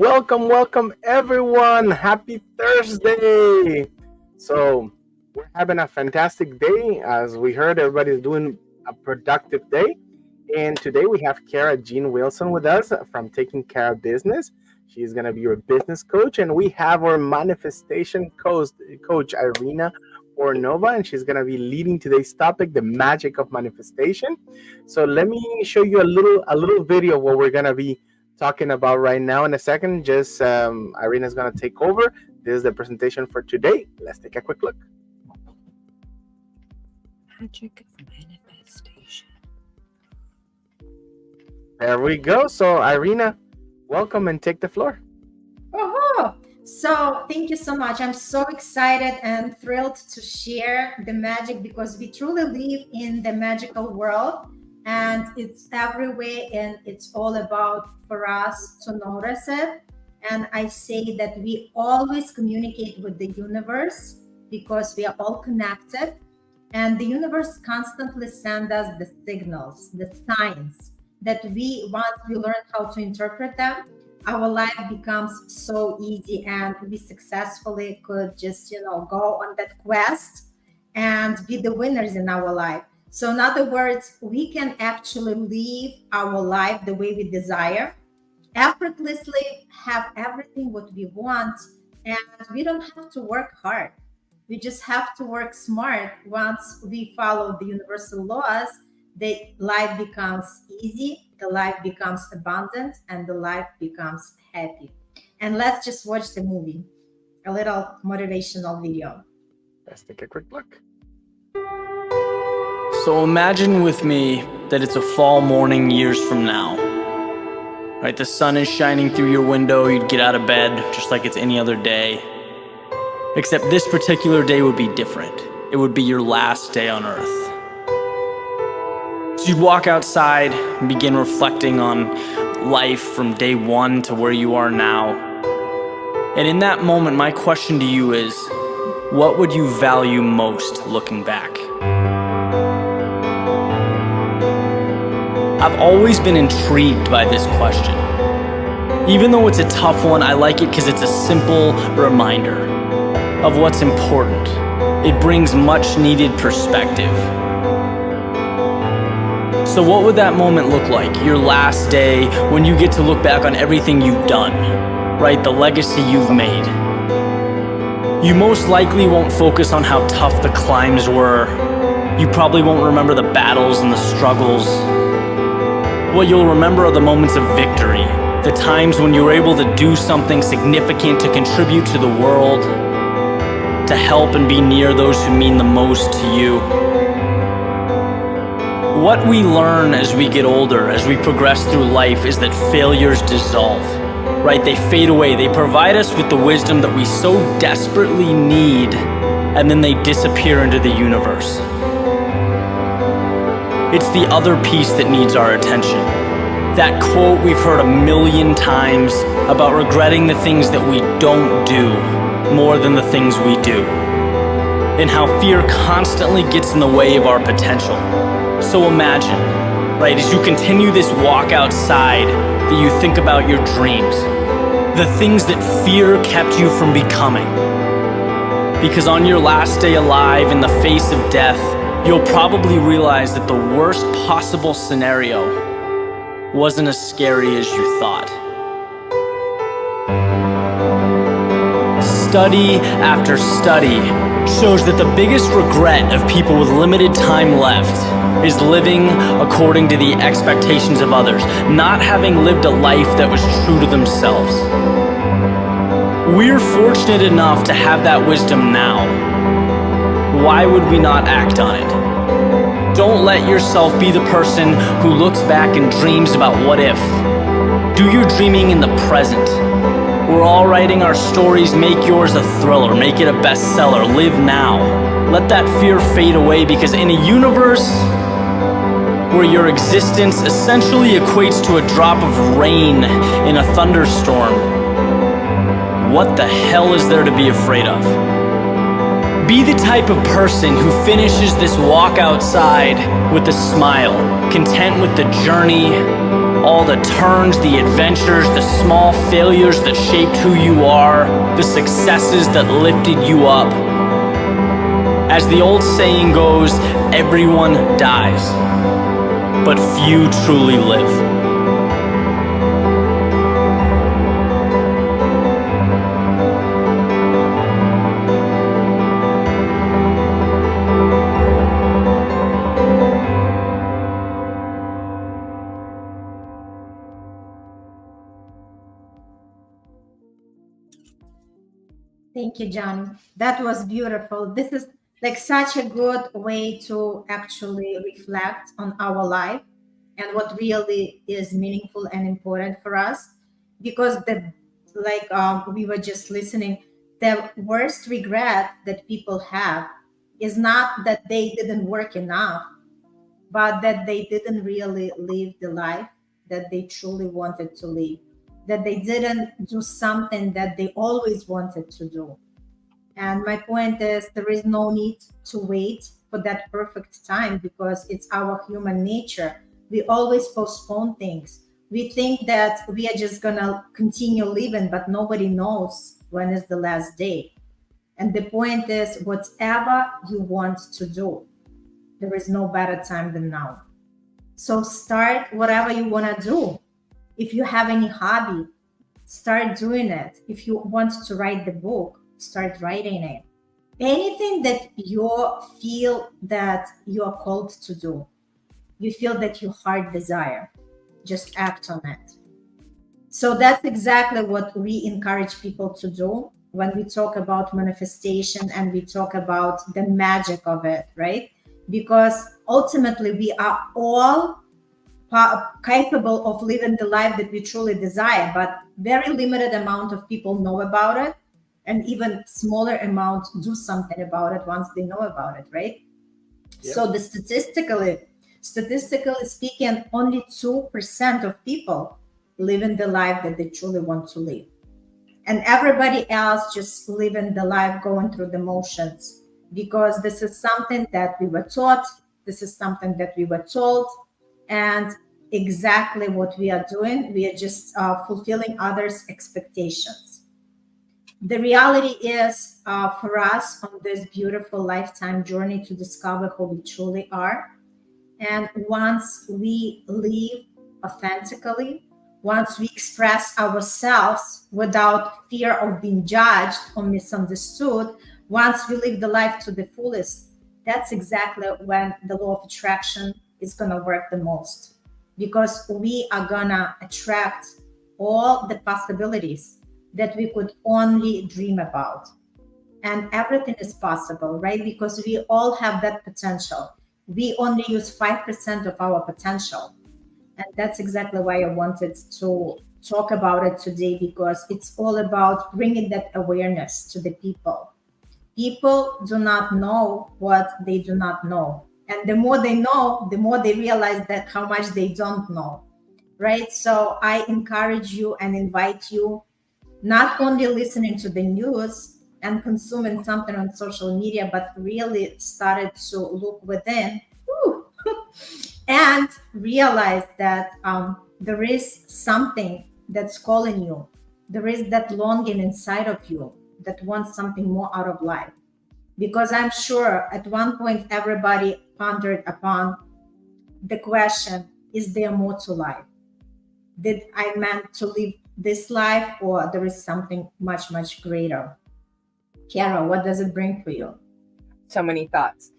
welcome everyone. Happy Thursday. So, we're having a fantastic day. As we heard, everybody's doing a productive day. And today we have Kara Jean Wilson with us from Taking Care of Business. She's going to be your business coach. And we have our manifestation coach Irina Ornova, and she's going to be leading today's topic, the magic of manifestation. So let me show you a little video of what we're going to be talking about right now in a second. Just Irina's going to take over. This is the presentation for today. Let's take a quick look. Magic of manifestation. There we go. So Irina, welcome and take the floor. Oh, so thank you so much. I'm so excited and thrilled to share the magic because we truly live in the magical world and it's everywhere and it's all about for us to notice it. And I say that we always communicate with the universe because we are all connected and the universe constantly sends us the signals, the signs that once we learn how to interpret them, our life becomes so easy and we successfully could just, go on that quest and be the winners in our life. So in other words, we can actually live our life the way we desire, effortlessly have everything what we want, and we don't have to work hard. We just have to work smart. Once we follow the universal laws, the life becomes easy, the life becomes abundant, and the life becomes happy. And let's just watch the movie, a little motivational video. Let's take a quick look. So imagine with me that it's a fall morning years from now. Right, the sun is shining through your window, you'd get out of bed just like it's any other day. Except this particular day would be different. It would be your last day on earth. So you'd walk outside and begin reflecting on life from day one to where you are now. And in that moment, my question to you is, what would you value most looking back? I've always been intrigued by this question. Even though it's a tough one, I like it because it's a simple reminder of what's important. It brings much needed perspective. So what would that moment look like? Your last day when you get to look back on everything you've done, right? The legacy you've made. You most likely won't focus on how tough the climbs were. You probably won't remember the battles and the struggles. What you'll remember are the moments of victory, the times when you were able to do something significant to contribute to the world, to help and be near those who mean the most to you. What we learn as we get older, as we progress through life, is that failures dissolve, right? They fade away. They provide us with the wisdom that we so desperately need, and then they disappear into the universe. It's the other piece that needs our attention. That quote we've heard a million times about regretting the things that we don't do more than the things we do, and how fear constantly gets in the way of our potential. So imagine, right, as you continue this walk outside, that you think about your dreams, the things that fear kept you from becoming. Because on your last day alive, in the face of death, you'll probably realize that the worst possible scenario wasn't as scary as you thought. Study after study shows that the biggest regret of people with limited time left is living according to the expectations of others, not having lived a life that was true to themselves. We're fortunate enough to have that wisdom now. Why would we not act on it? Don't let yourself be the person who looks back and dreams about what if. Do your dreaming in the present. We're all writing our stories. Make yours a thriller. Make it a bestseller. Live now. Let that fear fade away, because in a universe where your existence essentially equates to a drop of rain in a thunderstorm, what the hell is there to be afraid of? Be the type of person who finishes this walk outside with a smile, content with the journey, All the turns, the adventures, the small failures that shaped who you are, the successes that lifted you up. As the old saying goes, everyone dies, but few truly live. Thank you, John. That was beautiful. This is like such a good way to actually reflect on our life and what really is meaningful and important for us. Because we were just listening, the worst regret that people have is not that they didn't work enough, but that they didn't really live the life that they truly wanted to live, that they didn't do something that they always wanted to do. And my point is, there is no need to wait for that perfect time because it's our human nature. We always postpone things. We think that we are just gonna continue living, but nobody knows when is the last day. And the point is, whatever you want to do, there is no better time than now. So start whatever you want to do. If you have any hobby, start doing it. If you want to write the book, start writing it. Anything that you feel that you are called to do, you feel that your heart desire, just act on it. So that's exactly what we encourage people to do when we talk about manifestation and we talk about the magic of it, right? Because ultimately we are all capable of living the life that we truly desire, but very limited amount of people know about it, and even smaller amount do something about it once they know about it, right? Yep. So statistically speaking, only 2% of people live in the life that they truly want to live, and everybody else just living the life going through the motions, because this is something that we were taught, this is something that we were told, and exactly what we are doing, we are just fulfilling others' expectations. The reality is, for us on this beautiful lifetime journey to discover who we truly are, and once we live authentically, once we express ourselves without fear of being judged or misunderstood, once we live the life to the fullest, that's exactly when the law of attraction is going to work the most, because we are going to attract all the possibilities that we could only dream about. And everything is possible, right? Because we all have that potential. We only use 5% of our potential. And that's exactly why I wanted to talk about it today, because it's all about bringing that awareness to the people. People do not know what they do not know. And the more they know, the more they realize that how much they don't know, right? So I encourage you and invite you not only listening to the news and consuming something on social media, but really started to look within and realize that there is something that's calling you. There is that longing inside of you that wants something more out of life. Because I'm sure at one point everybody pondered upon the question, is there more to life? Did I meant to live this life, or there is something much, much greater? Kara, what does it bring for you? So many thoughts.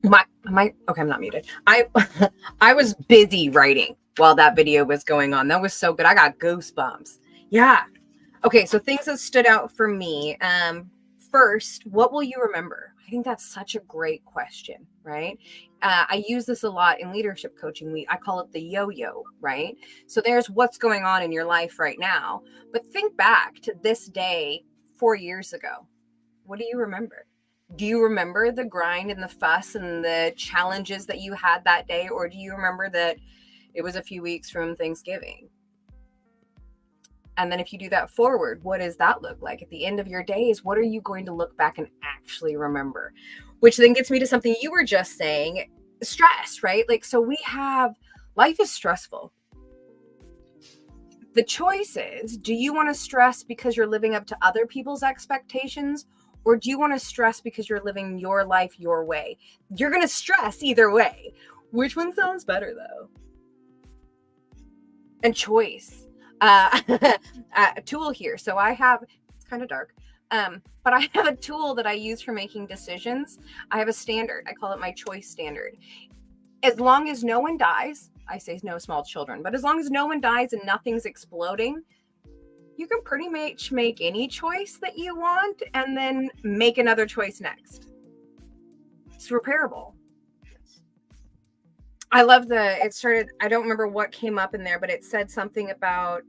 Okay, I'm not muted. I was busy writing while that video was going on. That was so good. I got goosebumps. Yeah. Okay, so things that stood out for me. First, what will you remember? I think that's such a great question, right? I use this a lot in leadership coaching. I call it the yo-yo, right? So there's what's going on in your life right now. But think back to this day 4 years ago. What do you remember? Do you remember the grind and the fuss and the challenges that you had that day? Or do you remember that it was a few weeks from Thanksgiving? And then if you do that forward, what does that look like? At the end of your days, what are you going to look back and actually remember? Which then gets me to something you were just saying, stress, right? Like, so we have Life is stressful. The choice is, do you want to stress because you're living up to other people's expectations, or do you want to stress because you're living your life your way? You're going to stress either way. Which one sounds better, though? And choice. A tool here. So I have, it's kind of dark, but I have a tool that I use for making decisions. I have a standard. I call it my choice standard. As long as no one dies, I say no small children, but as long as no one dies and nothing's exploding, you can pretty much make any choice that you want and then make another choice next. It's repairable. I love it started, I don't remember what came up in there, but it said something about,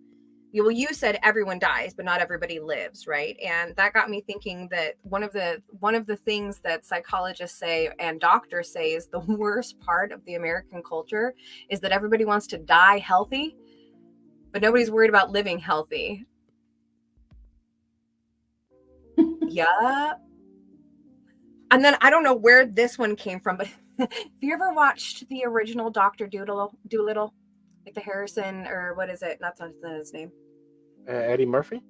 well, you said everyone dies, but not everybody lives, right? And that got me thinking that one of the things that psychologists say and doctors say is the worst part of the American culture is that everybody wants to die healthy, but nobody's worried about living healthy. Yeah. And then I don't know where this one came from, but have you ever watched the original Dr. Doolittle? Like the Harrison, or what is it? That's not his name. Eddie Murphy?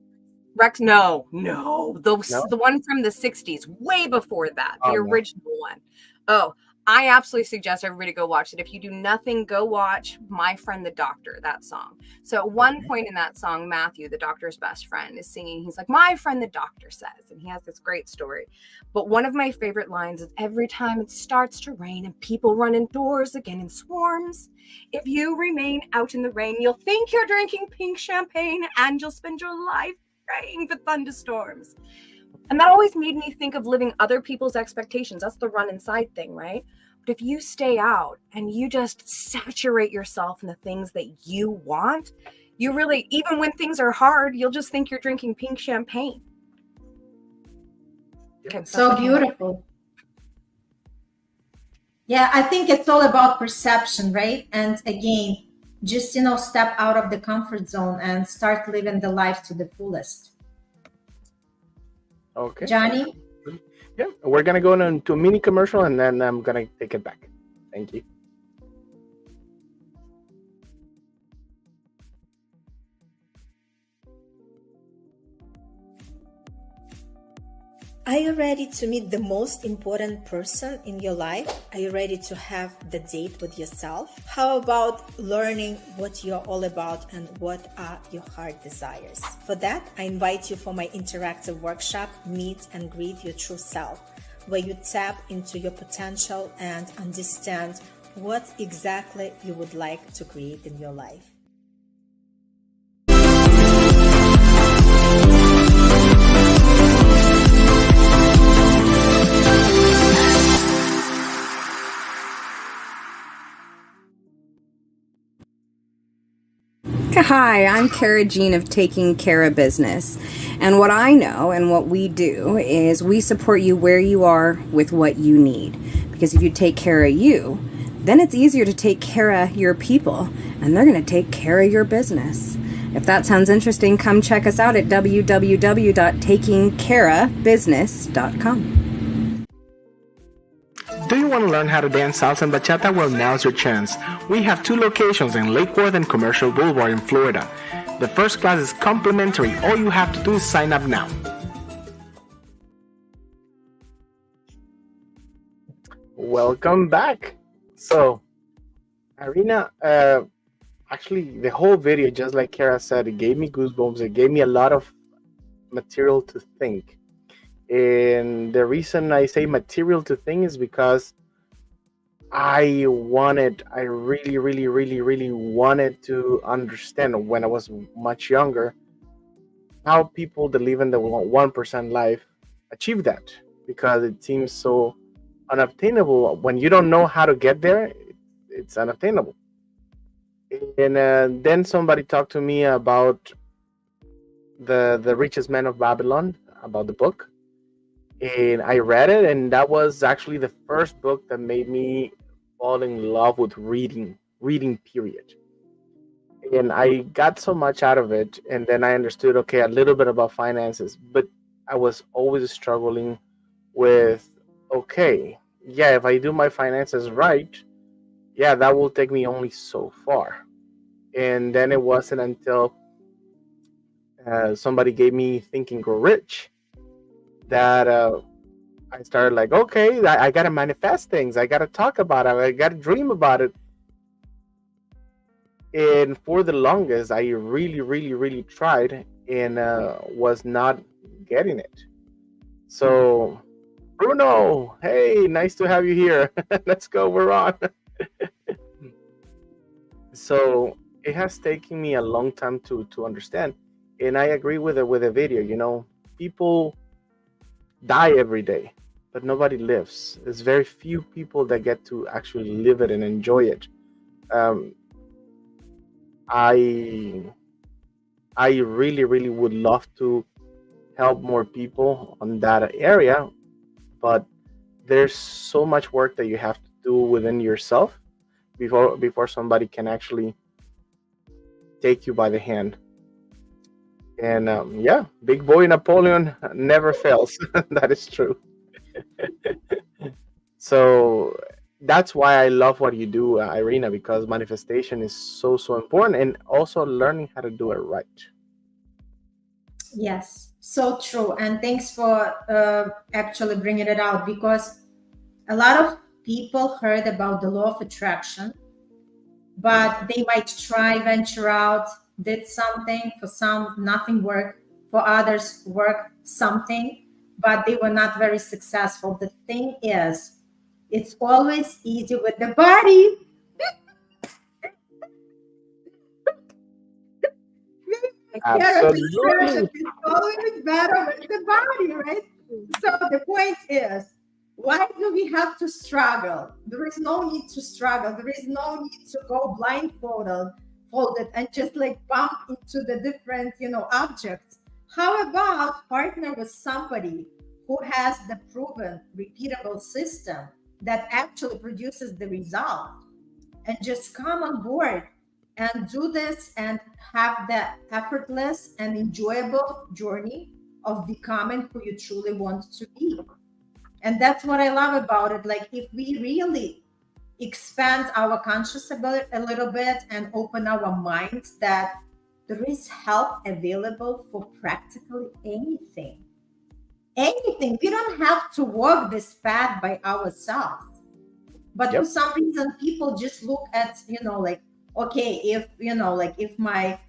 Rex? No. The one from the 60s, way before that, the original one. Oh, I absolutely suggest everybody go watch it. If you do nothing, go watch My Friend the Doctor, that song. So at one point in that song, Matthew, the doctor's best friend, is singing. He's like, my friend the doctor says, and he has this great story. But one of my favorite lines is, every time it starts to rain and people run indoors again in swarms, if you remain out in the rain, you'll think you're drinking pink champagne and you'll spend your life praying for thunderstorms. And that always made me think of living other people's expectations. That's the run inside thing, right? But if you stay out and you just saturate yourself in the things that you want, you really, even when things are hard, you'll just think you're drinking pink champagne. Okay, so beautiful. Yeah, I think it's all about perception, right? And again, just, step out of the comfort zone and start living the life to the fullest. Okay. Johnny? Yeah, we're going to go into a mini commercial and then I'm going to take it back. Thank you. Are you ready to meet the most important person in your life? Are you ready to have the date with yourself? How about learning what you're all about and what are your heart desires? For that, I invite you for my interactive workshop, Meet and Greet Your True Self, where you tap into your potential and understand what exactly you would like to create in your life. Hi, I'm Kara Jean of Taking Care of Business. And what I know and what we do is we support you where you are with what you need. Because if you take care of you, then it's easier to take care of your people, and they're going to take care of your business. If that sounds interesting, come check us out at www.takingcareofbusiness.com. Do you want to learn how to dance salsa and bachata? Well, now's your chance. We have 2 locations in Lake Worth and Commercial Boulevard in Florida. The first class is complimentary. All you have to do is sign up now. Welcome back. So, Irina, actually, the whole video, just like Kara said, it gave me goosebumps. It gave me a lot of material to think. And the reason I say material to think is because I really, really, really, really wanted to understand when I was much younger how people that live in the 1% life achieve that, because it seems so unobtainable. When you don't know how to get there, it's unobtainable. And then somebody talked to me about the Richest Man of Babylon, about the book. And I read it, and that was actually the first book that made me fall in love with reading period. And I got so much out of it, and then I understood, okay, a little bit about finances, but I was always struggling with, okay, yeah, if I do my finances right, yeah, that will take me only so far. And then it wasn't until somebody gave me Think and Grow Rich that I started like, okay, I gotta manifest things. I gotta talk about it. I gotta dream about it. And for the longest, I really, really, really tried and was not getting it. So, Bruno, hey, nice to have you here. Let's go. We're on. So it has taken me a long time to understand, and I agree with the video. You know, people die every day, but nobody lives. There's very few people that get to actually live it and enjoy it. Um, I I really, really would love to help more people on that area, but there's so much work that you have to do within yourself before somebody can actually take you by the hand. And yeah, big boy Napoleon never fails. That is true. So that's why I love what you do, Irina, because manifestation is so, so important, and also learning how to do it right. Yes, so true. And thanks for actually bringing it out, because a lot of people heard about the law of attraction, but they might try, venture out, did something. For some, nothing worked. For others, worked something, but they were not very successful. The thing is, it's always easy with the body. Absolutely. It's always better with the body, right? So the point is, why do we have to struggle? There is no need to struggle. There is no need to go blindfolded and just like bump into the different, objects. How about partner with somebody who has the proven, repeatable system that actually produces the result, and just come on board and do this and have that effortless and enjoyable journey of becoming who you truly want to be. And that's what I love about it. Like, if we really expand our conscious ability a little bit and open our minds, that there is help available for practically anything. Anything. We don't have to walk this path by ourselves. But Yep. for some reason, people just look at, like, okay, if my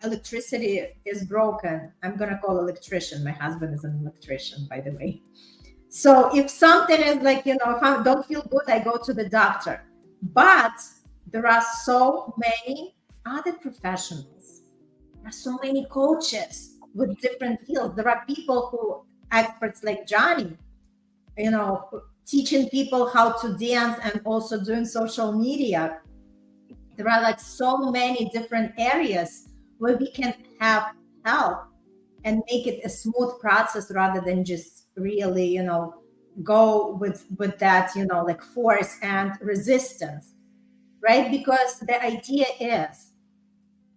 electricity is broken, I'm going to call electrician. My husband is an electrician, by the way. So if something is like, if I don't feel good, I go to the doctor. But there are so many other professionals. There are so many coaches with different fields. There are people who, experts like Johnny, teaching people how to dance and also doing social media. There are like so many different areas where we can have help and make it a smooth process, rather than just really, go with that, like force and resistance, right? Because the idea is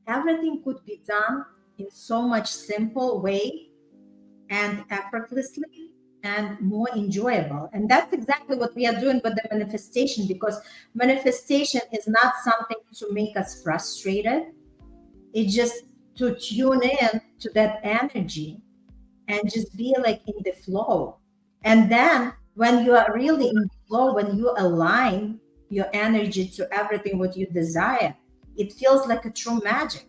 everything could be done in so much simple way and effortlessly and more enjoyable. And that's exactly what we are doing with the manifestation, because manifestation is not something to make us frustrated. It's just to tune in to that energy and just be like in the flow. And then when you are really in the flow, when you align your energy to everything what you desire, it feels like a true magic.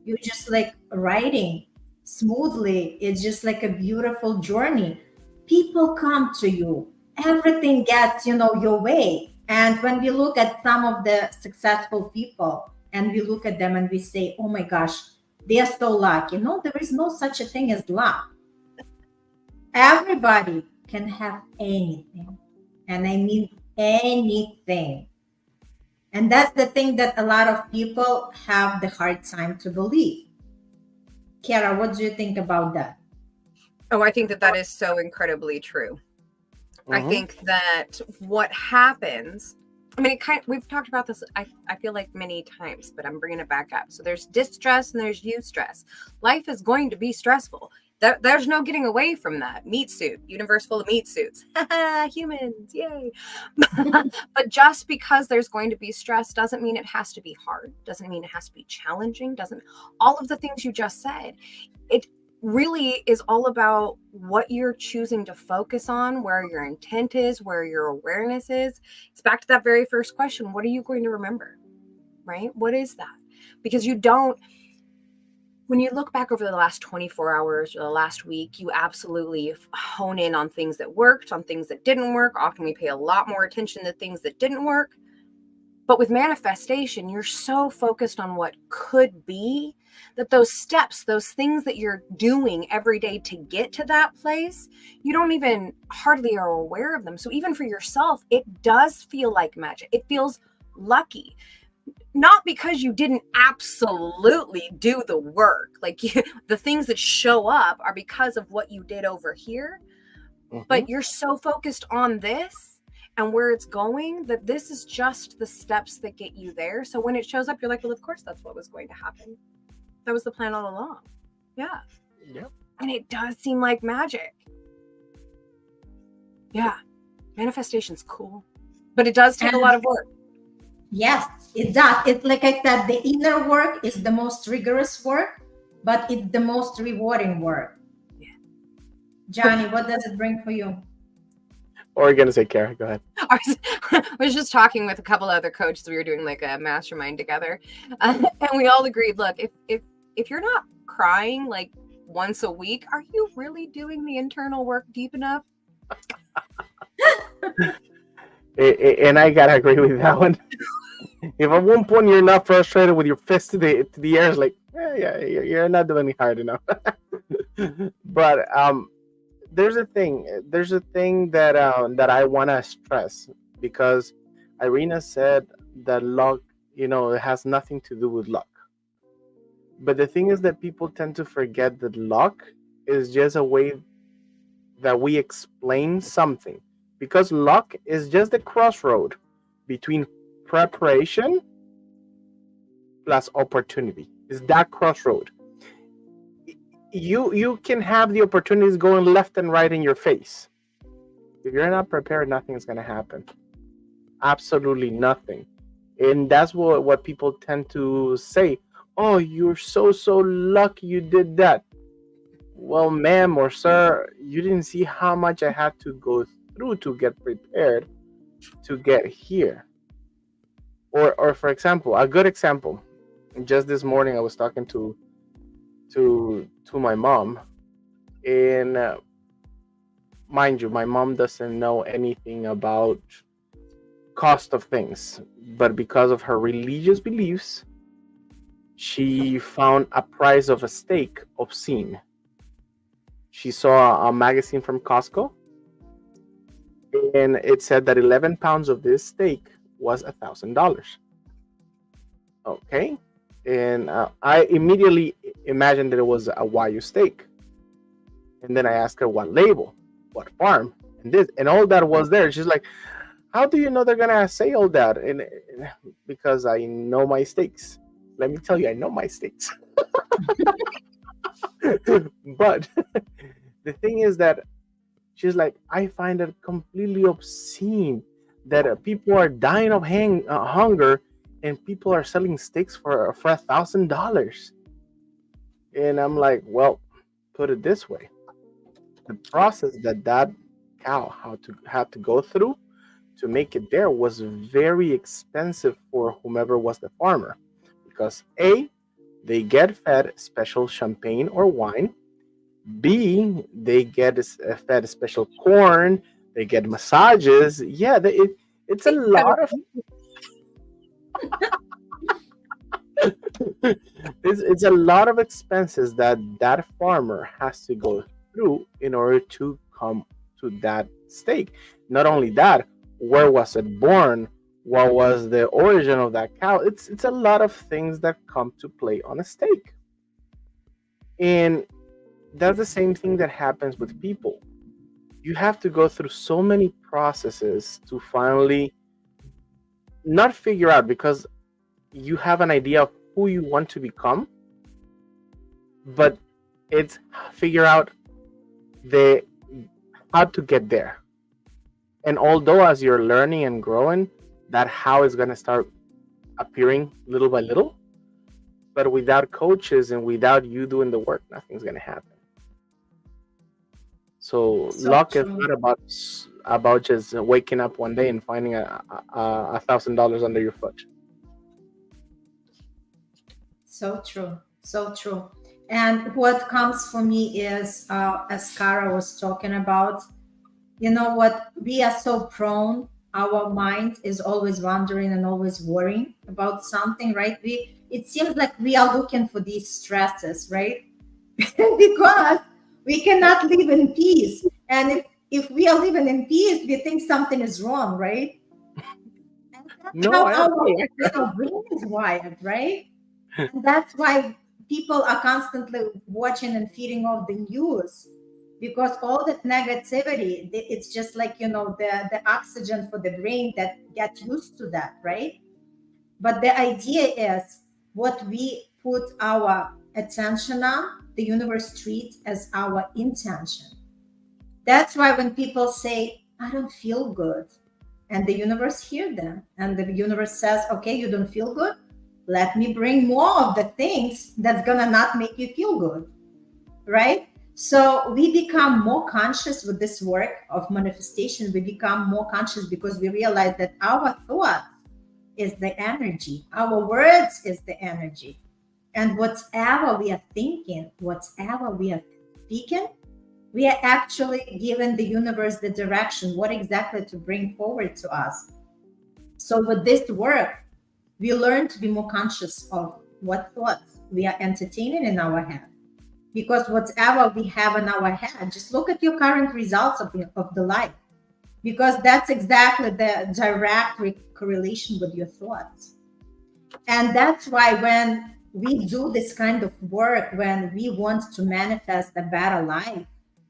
You're just like riding smoothly. It's just like a beautiful journey. People come to you. Everything gets, your way. And when we look at some of the successful people and we look at them and we say, oh my gosh, they are so lucky. No, there is no such a thing as luck. Everybody can have anything. And I mean anything. And that's the thing that a lot of people have the hard time to believe. Kara, what do you think about that? Oh, I think that is so incredibly true. I Mhm. think that what happens, I mean, we've talked about this, I feel like many times, but I'm bringing it back up. So there's distress and there's eustress. Life is going to be stressful. There's no getting away from that. Meat suit, universe full of meat suits. Humans, yay. But just because there's going to be stress doesn't mean it has to be hard, doesn't mean it has to be challenging, doesn't all of the things you just said. It really is all about what you're choosing to focus on, where your intent is, where your awareness is. It's back to that very first question. What are you going to remember? Right? What is that? Because you don't, when you look back over the last 24 hours or the last week, you absolutely hone in on things that worked, on things that didn't work. Often we pay a lot more attention to things that didn't work. But with manifestation, you're so focused on what could be that those steps, those things that you're doing every day to get to that place, you don't even hardly are aware of them. So even for yourself, it does feel like magic. It feels lucky. Not because you didn't absolutely do the work. Like the things that show up are because of what you did over here. But you're so focused on this and where it's going that this is just the steps that get you there. So when it shows up, you're like, well, of course, that's what was going to happen. That was the plan all along. Yeah. Yep. And it does seem like magic. Yeah. Manifestation's cool. But it does take a lot of work. Yes, it does. It's like I said, the inner work is the most rigorous work, but it's the most rewarding work. Yeah. Johnny, what does it bring for you? Or are you gonna say, Kara? Go ahead. I was just talking with a couple other coaches. We were doing like a mastermind together, and we all agreed. Look, if you're not crying like once a week, are you really doing the internal work deep enough? And I gotta agree with that one. If at one point you're not frustrated with your fist to the air, it's like, yeah, you're not doing it hard enough. But there's a thing that I want to stress, because Irina said that luck, it has nothing to do with luck. But the thing is that people tend to forget that luck is just a way that we explain something, because luck is just the crossroad between preparation plus opportunity. Is that crossroad. You can have the opportunities going left and right in your face. If you're not prepared, nothing is going to happen. Absolutely nothing. And that's what people tend to say. Oh, you're so lucky you did that. Well, ma'am or sir, you didn't see how much I had to go through to get prepared to get here. Or for example, a good example. Just this morning, I was talking to my mom, and mind you, my mom doesn't know anything about cost of things, but because of her religious beliefs, she found a price of a steak obscene. She saw a magazine from Costco, and it said that 11 pounds of this steak was $1,000. Okay, and I immediately imagined that it was a Wagyu steak, and then I asked her what label, what farm, and this, and all that was there. She's like, "How do you know they're gonna say all that?" And because I know my steaks. Let me tell you, I know my steaks. But the thing is that she's like, I find it completely obscene that people are dying of hunger, and people are selling steaks for $1,000. And I'm like, well, put it this way: the process that cow had to go through to make it there was very expensive for whomever was the farmer, because A, they get fed special champagne or wine. B, they get fed special corn. They get massages. Yeah, it's a lot of it's a lot of expenses that farmer has to go through in order to come to that steak. Not only that, where was it born? What was the origin of that cow? It's a lot of things that come to play on a steak. And that's the same thing that happens with people. You have to go through so many processes to finally not figure out, because you have an idea of who you want to become, but It's figure out the how to get there. And although as you're learning and growing, that how is going to start appearing little by little. But without coaches and without you doing the work, nothing's going to happen. So So luck is true. not about just waking up one day and finding $1,000 under your foot. So true. So true. And what comes for me is, as Kara was talking about, you know what? We are so prone. Our mind is always wondering and always worrying about something, right? It seems like we are looking for these stresses, right? Because we cannot live in peace. And if we are living in peace, we think something is wrong, right? And that's No, how I agree. our brain is wired, right? And that's why people are constantly watching and feeding off the news, because all that negativity, it's just like, the oxygen for the brain that gets used to that, right? But the idea is what we put our attention on, the universe treats as our intention. That's why when people say, I don't feel good, and the universe hears them, and the universe says, okay, you don't feel good, let me bring more of the things that's gonna not make you feel good, right? So we become more conscious with this work of manifestation. We become more conscious because we realize that our thought is the energy, our words is the energy, and whatever we are thinking, whatever we are speaking, we are actually giving the universe the direction, what exactly to bring forward to us. So with this work, we learn to be more conscious of what thoughts we are entertaining in our head. Because whatever we have in our head, just look at your current results of the life. Because that's exactly the direct correlation with your thoughts. And that's why when we do this kind of work, when we want to manifest a better life,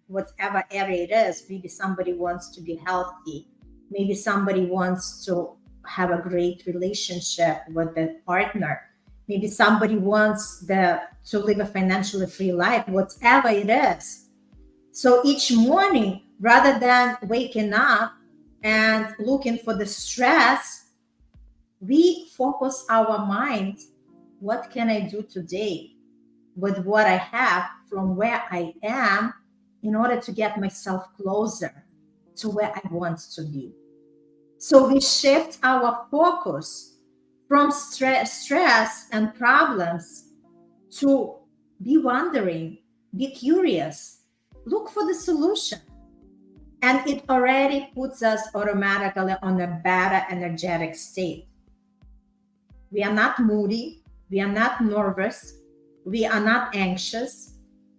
whatever area it is, maybe somebody wants to be healthy, maybe somebody wants to have a great relationship with the partner, maybe somebody wants to live a financially free life, whatever it is. So each morning, rather than waking up and looking for the stress, we focus our mind, what can I do today with what I have from where I am in order to get myself closer to where I want to be. So we shift our focus from stress and problems to be wondering, be curious, look for the solution. And it already puts us automatically on a better energetic state. We are not moody, we are not nervous, we are not anxious.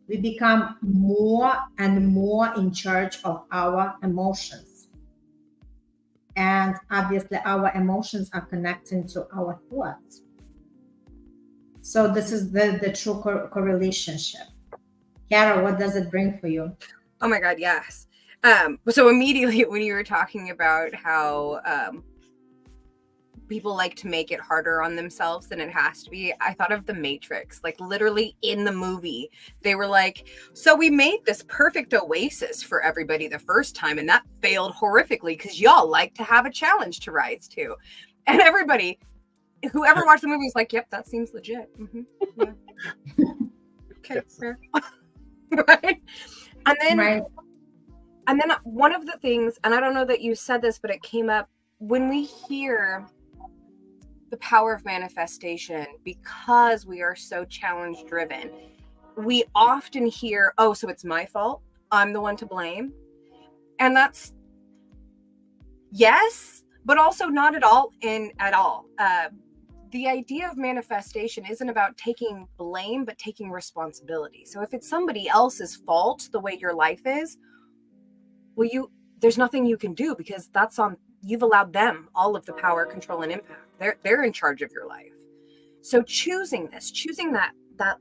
We become more and more in charge of our emotions. And obviously, our emotions are connecting to our thoughts. So this is the true correlation. Kara, what does it bring for you? Oh my God, yes. So immediately when you were talking about how people like to make it harder on themselves than it has to be, I thought of The Matrix. Like literally in the movie, they were like, so we made this perfect oasis for everybody the first time, and that failed horrifically because y'all like to have a challenge to rise to. And everybody, whoever watched the movie was like, yep, that seems legit. Mm-hmm. Yeah. Okay, fair. Right? And then, Right. and then one of the things, and I don't know that you said this, but it came up when we hear the power of manifestation, because we are so challenge driven, we often hear, oh, so it's my fault, I'm the one to blame. And that's yes, but also not at all. The idea of manifestation isn't about taking blame, but taking responsibility. So if it's somebody else's fault the way your life is, well, there's nothing you can do, because that's on you've allowed them all of the power, control, and impact. They're in charge of your life. So choosing that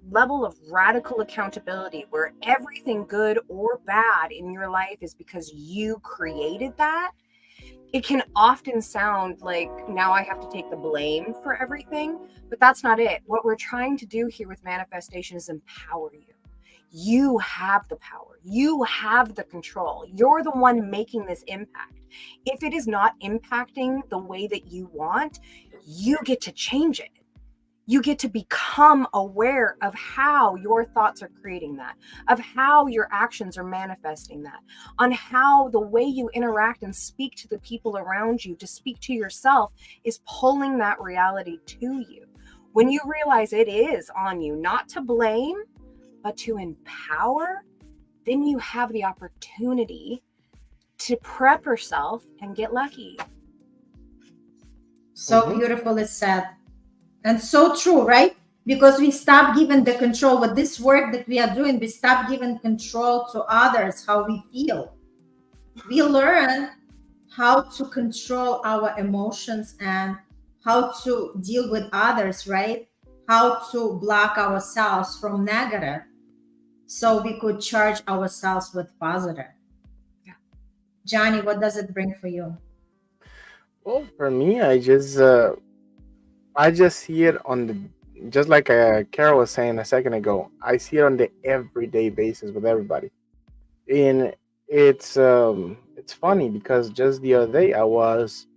level of radical accountability where everything good or bad in your life is because you created that, it can often sound like now I have to take the blame for everything, but that's not it. What we're trying to do here with manifestation is empower you. You have the power. You have the control. You're the one making this impact. If it is not impacting the way that you want, you get to change it. You get to become aware of how your thoughts are creating that, of how your actions are manifesting that, on how the way you interact and speak to the people around you, to speak to yourself, is pulling that reality to you. When you realize it is on you, not to blame, but to empower, then you have the opportunity to prep yourself and get lucky. So beautifully said. And so true, right? Because we stop giving the control with this work that we are doing, we stop giving control to others, how we feel. We learn how to control our emotions and how to deal with others, right? How to block ourselves from negative so we could charge ourselves with positive. Yeah. Johnny, what does it bring for you? Well, for me, I just see it on the, just like Carol was saying a second ago. I see it on the everyday basis with everybody, and it's funny because just the other day I was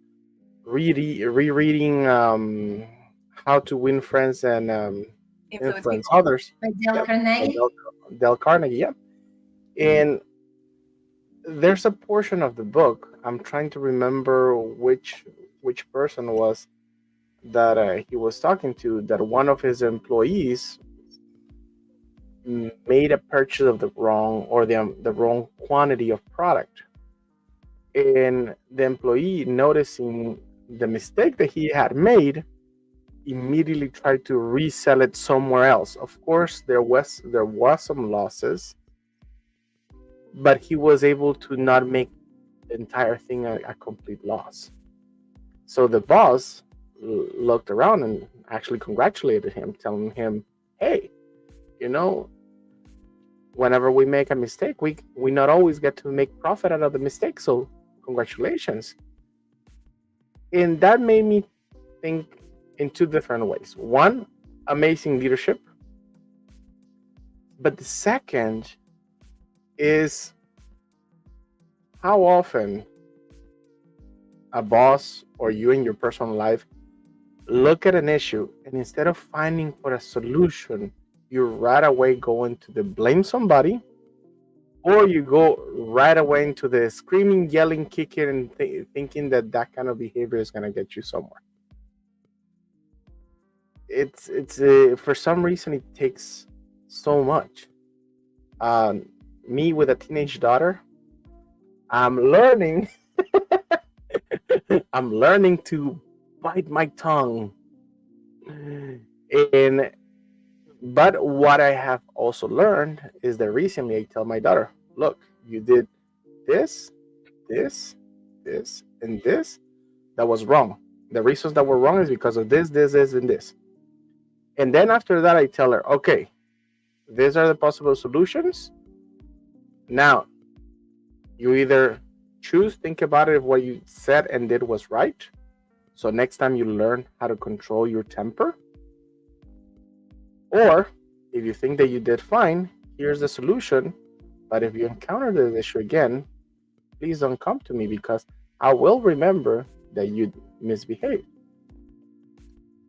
rereading How to Win Friends and Influence Others. By Dale Yep. Carnegie? Dale Carnegie, yep. And there's a portion of the book, I'm trying to remember which person was that he was talking to, that one of his employees made a purchase of the wrong, or the wrong quantity of product, and the employee, noticing the mistake that he had made, immediately tried to resell it somewhere else. Of course, there was some losses, but he was able to not make the entire thing a complete loss. So the boss looked around and actually congratulated him, telling him, hey, whenever we make a mistake, we not always get to make profit out of the mistake, so congratulations. And that made me think in two different ways. One, amazing leadership, but the second is how often a boss or you in your personal life look at an issue, and instead of finding for a solution, you right away go into the blame somebody, or you go right away into the screaming, yelling, kicking, and thinking that kind of behavior is going to get you somewhere. It's for some reason it takes so much. Me with a teenage daughter, I'm learning to bite my tongue. But what I have also learned is that recently I tell my daughter, look, you did this, and this that was wrong. The reasons that were wrong is because of this, and this. And then after that, I tell her, okay, these are the possible solutions. Now, you either think about it if what you said and did was right. So next time you learn how to control your temper. Or if you think that you did fine, here's the solution. But if you encounter this issue again, please don't come to me, because I will remember that you misbehaved.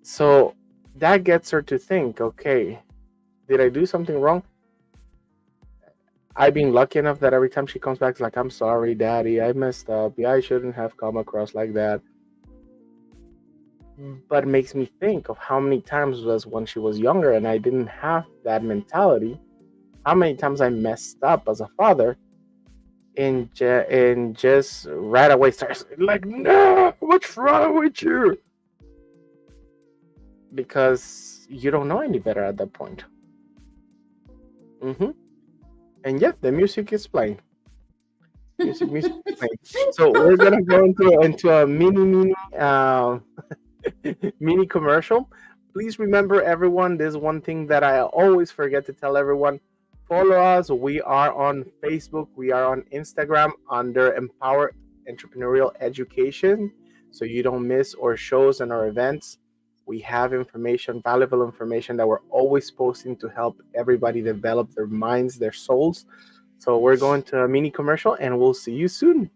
So that gets her to think, okay, did I do something wrong? I've been lucky enough that every time she comes back, it's like, I'm sorry, Daddy, I messed up. Yeah, I shouldn't have come across like that. But it makes me think of how many times was when she was younger and I didn't have that mentality, how many times I messed up as a father, and just right away starts like, no, what's wrong with you? Because you don't know any better at that point. And yeah, the music is playing. Music is playing. So we're gonna go into a mini commercial. Please remember, everyone, there's one thing that I always forget to tell everyone. Follow us. We are on Facebook. We are on Instagram under Empower Entrepreneurial Education, so you don't miss our shows and our events. We have information, valuable information that we're always posting to help everybody develop their minds, their souls. So we're going to a mini commercial and we'll see you soon.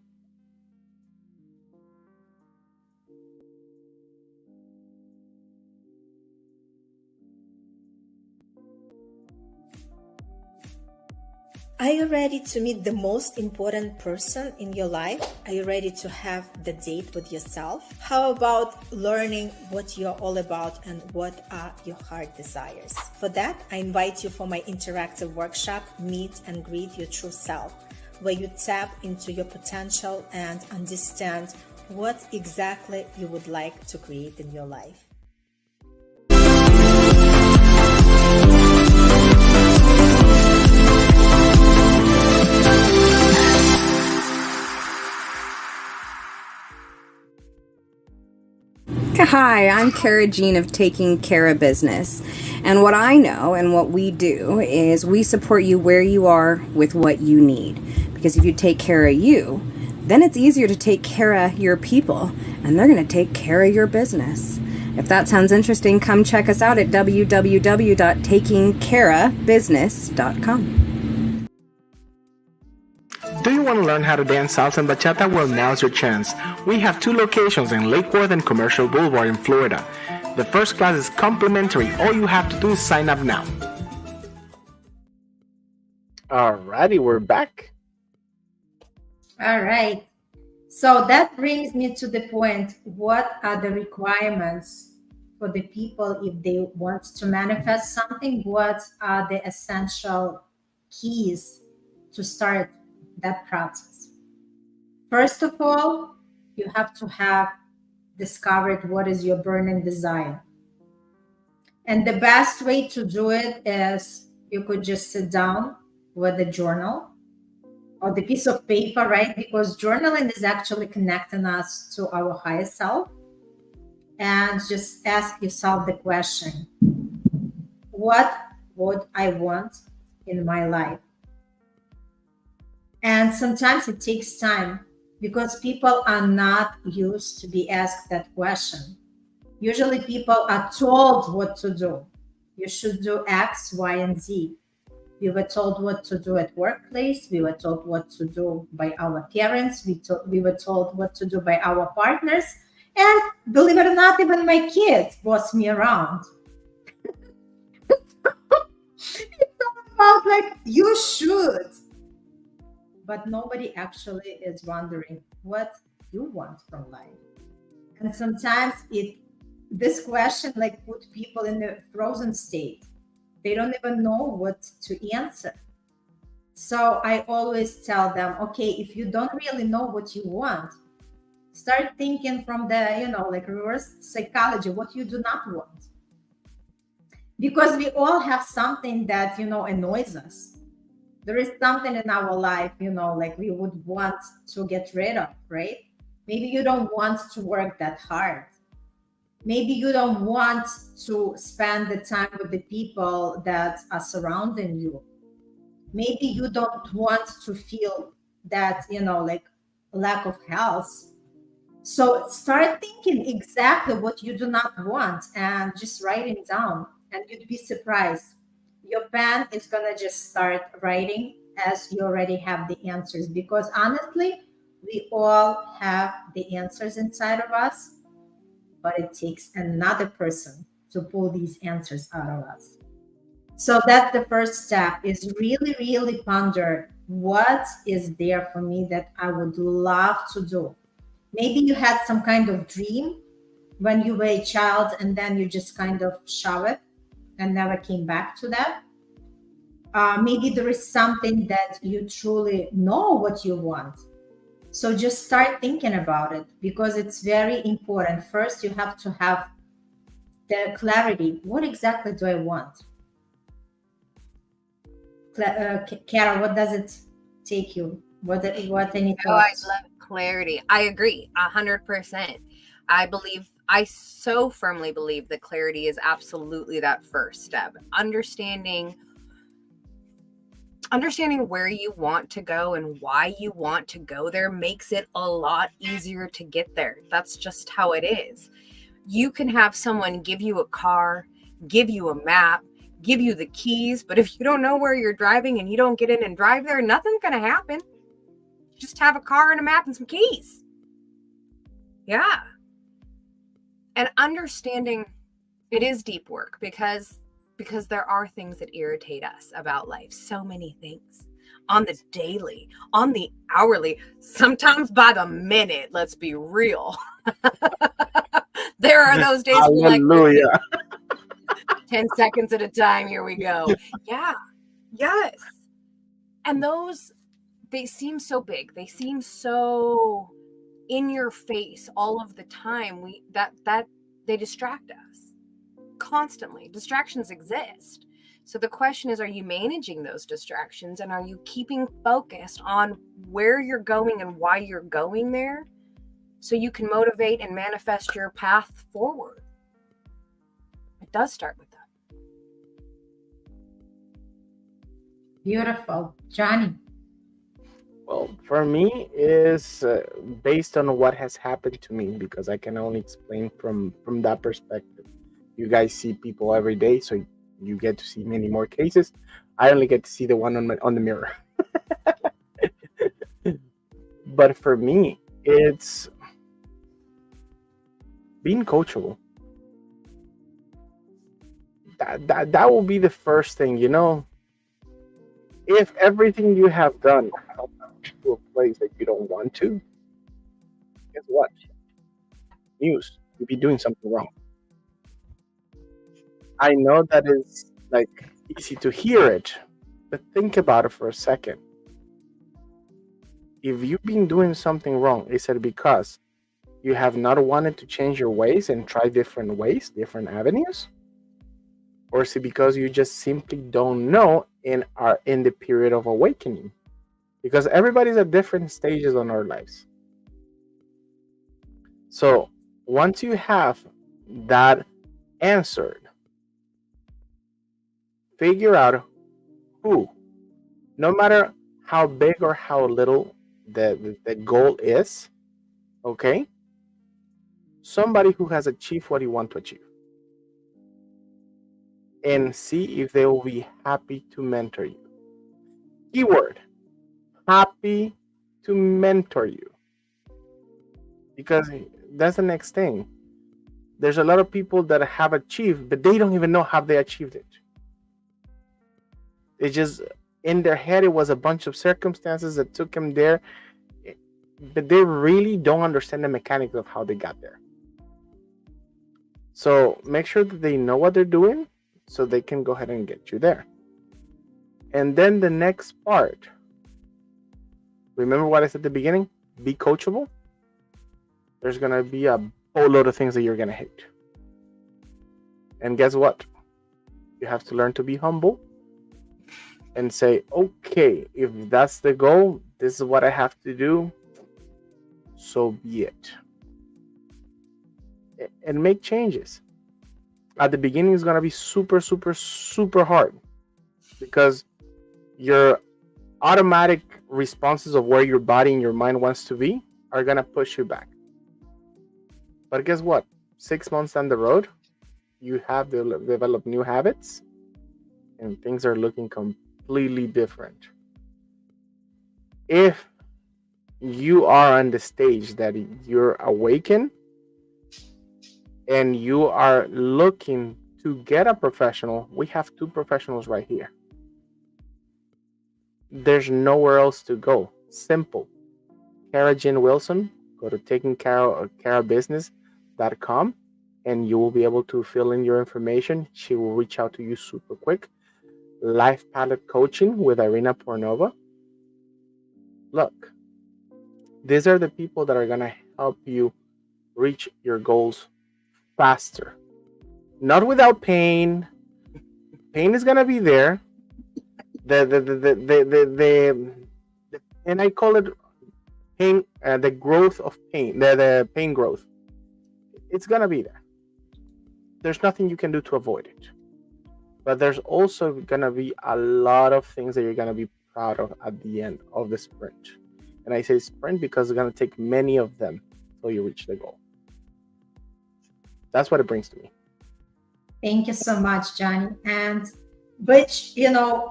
Are you ready to meet the most important person in your life? Are you ready to have the date with yourself? How about learning what you're all about and what are your heart desires? For that, I invite you for my interactive workshop, Meet and Greet Your True Self, where you tap into your potential and understand what exactly you would like to create in your life. Hi, I'm Kara Jean of Taking Care of Business. And what I know and what we do is we support you where you are with what you need. Because if you take care of you, then it's easier to take care of your people, and they're going to take care of your business. If that sounds interesting, come check us out at www.takingcareofbusiness.com. Do you want to learn how to dance salsa and bachata? Well, now's your chance. We have 2 locations in Lake Worth and Commercial Boulevard in Florida. The first class is complimentary. All you have to do is sign up now. Alrighty, we're back. All right. So that brings me to the point. What are the requirements for the people if they want to manifest something? What are the essential keys to start that process? First of all, you have to have discovered what is your burning desire. And the best way to do it is you could just sit down with a journal or the piece of paper, right? Because journaling is actually connecting us to our higher self. And just ask yourself the question, what would I want in my life? And sometimes it takes time because people are not used to be asked that question. Usually people are told what to do. You should do X, Y, and Z. We were told what to do at workplace. We were told what to do by our parents. We were told what to do by our partners. And believe it or not, even my kids boss me around. It's all about like, you should. But nobody actually is wondering what you want from life. And sometimes this question like put people in a frozen state. They don't even know what to answer. So I always tell them, okay, if you don't really know what you want, start thinking from the, like reverse psychology, what you do not want. Because we all have something that, annoys us. There is something in our life, like we would want to get rid of, right? Maybe you don't want to work that hard. Maybe you don't want to spend the time with the people that are surrounding you. Maybe you don't want to feel that, like lack of health. So start thinking exactly what you do not want and just writing down, and you'd be surprised. Your pen is going to just start writing as you already have the answers, because honestly, we all have the answers inside of us, but it takes another person to pull these answers out of us. So that's the first step, is really, really ponder what is there for me that I would love to do. Maybe you had some kind of dream when you were a child and then you just kind of shove it and never came back to that. Maybe there is something that you truly know what you want. So just start thinking about it, because it's very important. First, you have to have the clarity. What exactly do I want? Kara, what does it take you? What any thoughts? I love clarity. I agree 100%. I so firmly believe that clarity is absolutely that first step. Understanding where you want to go and why you want to go there makes it a lot easier to get there. That's just how it is. You can have someone give you a car, give you a map, give you the keys, but if you don't know where you're driving and you don't get in and drive there, nothing's going to happen. Just have a car and a map and some keys. Yeah. And understanding it is deep work because there are things that irritate us about life. So many things on the daily, on the hourly, sometimes by the minute. Let's be real. There are those days where like, Hallelujah. 10 seconds at a time. Here we go. Yeah. Yes. And those, they seem so big. They seem so in your face all of the time. They distract us constantly. Distractions exist. So the question is, are you managing those distractions, and are you keeping focused on where you're going and why you're going there so you can motivate and manifest your path forward? It does start with that. Beautiful. Johnny. Well, for me, is based on what has happened to me, because I can only explain from that perspective. You guys see people every day, so you get to see many more cases. I only get to see the one on the mirror. But for me, it's being coachable. That will be the first thing, you know. If everything you have done helps you to a place that you don't want to, guess what? News, you'd be doing something wrong. I know that is like easy to hear it, but think about it for a second. If you've been doing something wrong, is it because you have not wanted to change your ways and try different ways, different avenues? Or is it because you just simply don't know and are in the period of awakening? Because everybody's at different stages on our lives. So once you have that answered, figure out who, no matter how big or how little the goal is, okay? Somebody who has achieved what you want to achieve. And see if they will be happy to mentor you. Keyword, happy to mentor you. Because that's the next thing. There's a lot of people that have achieved, but they don't even know how they achieved it. It just, in their head, it was a bunch of circumstances that took them there, but they really don't understand the mechanics of how they got there. So make sure that they know what they're doing, so they can go ahead and get you there. And then the next part, remember what I said at the beginning? Be coachable. There's going to be a whole load of things that you're going to hate. And guess what? You have to learn to be humble and say, okay, if that's the goal, this is what I have to do, so be it. And make changes. At the beginning, it's going to be super, super, super hard, because your automatic responses of where your body and your mind wants to be are going to push you back. But guess what? 6 months down the road, you have developed new habits and things are looking completely different. If you are on the stage that you're awakened, and you are looking to get a professional, we have 2 professionals right here. There's nowhere else to go. Simple. Kara Jean Wilson, go to takingcareofbusiness.com and you will be able to fill in your information. She will reach out to you super quick. Life Pilot Coaching with Irina Pornova. Look, these are the people that are going to help you reach your goals faster, not without pain. Pain is gonna be there. And I call it pain. The growth of pain. The pain growth. It's gonna be there. There's nothing you can do to avoid it. But there's also gonna be a lot of things that you're gonna be proud of at the end of the sprint. And I say sprint because it's gonna take many of them till you reach the goal. That's what it brings to me. Thank you so much, Johnny. And which,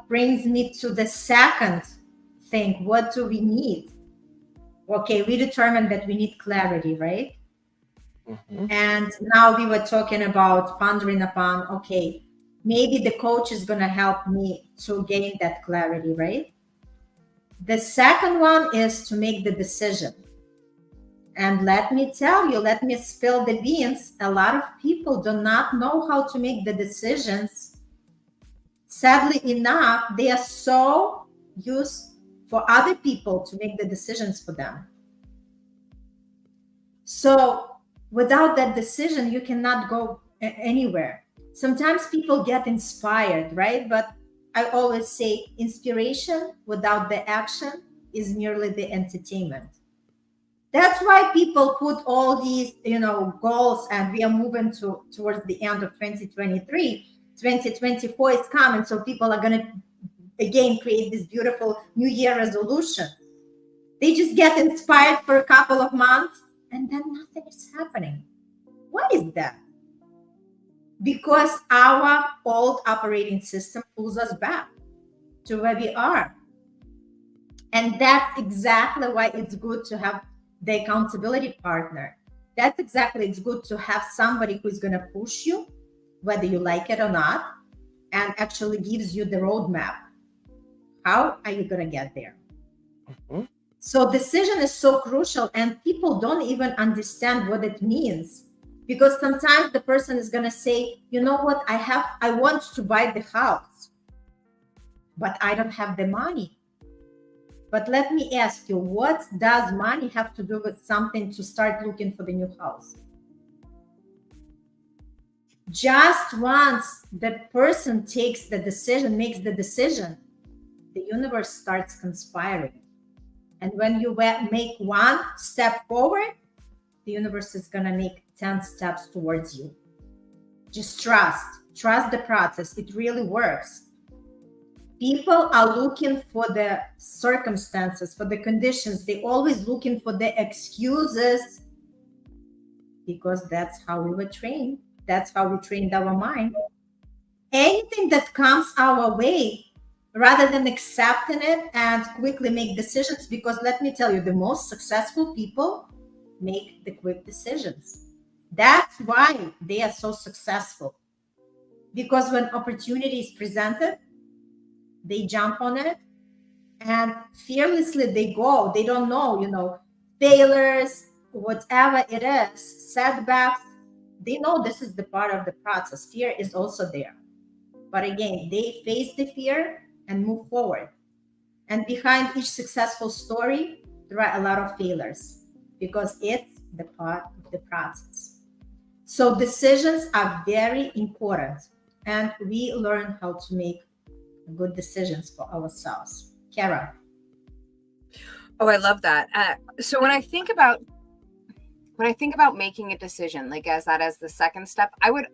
brings me to the second thing. What do we need? Okay, we determined that we need clarity, right? Mm-hmm. And now we were talking about pondering upon, okay, maybe the coach is going to help me to gain that clarity, right? The second one is to make the decision. And let me tell you, let me spill the beans. A lot of people do not know how to make the decisions. Sadly enough, they are so used for other people to make the decisions for them. So without that decision, you cannot go anywhere. Sometimes people get inspired, right? But I always say inspiration without the action is merely the entertainment. That's why people put all these, goals, and we are moving towards the end of 2023. 2024 is coming, so people are going to again create this beautiful New Year resolution. They just get inspired for a couple of months, and then nothing is happening. Why is that? Because our old operating system pulls us back to where we are. And that's exactly why it's good to have the accountability partner. That's exactly, it's good to have somebody who's going to push you, whether you like it or not, and actually gives you the roadmap. How are you going to get there? Mm-hmm. So decision is so crucial, and people don't even understand what it means, because sometimes the person is going to say, you know what, I want to buy the house, but I don't have the money. But let me ask you, what does money have to do with something to start looking for the new house? Just once the person makes the decision, the universe starts conspiring. And when you make one step forward, the universe is going to make 10 steps towards you. Just trust the process. It really works. People are looking for the circumstances, for the conditions. They're always looking for the excuses, because that's how we were trained. That's how we trained our mind. Anything that comes our way, rather than accepting it and quickly make decisions, because let me tell you, the most successful people make the quick decisions. That's why they are so successful. Because when opportunity is presented, they jump on it and fearlessly they go. They don't know, failures, whatever it is, setbacks. They know this is the part of the process. Fear is also there. But again, they face the fear and move forward. And behind each successful story, there are a lot of failures, because it's the part of the process. So decisions are very important, and we learn how to make good decisions for ourselves. Kara. Oh, I love that. So when I think about making a decision, like as the second step, I would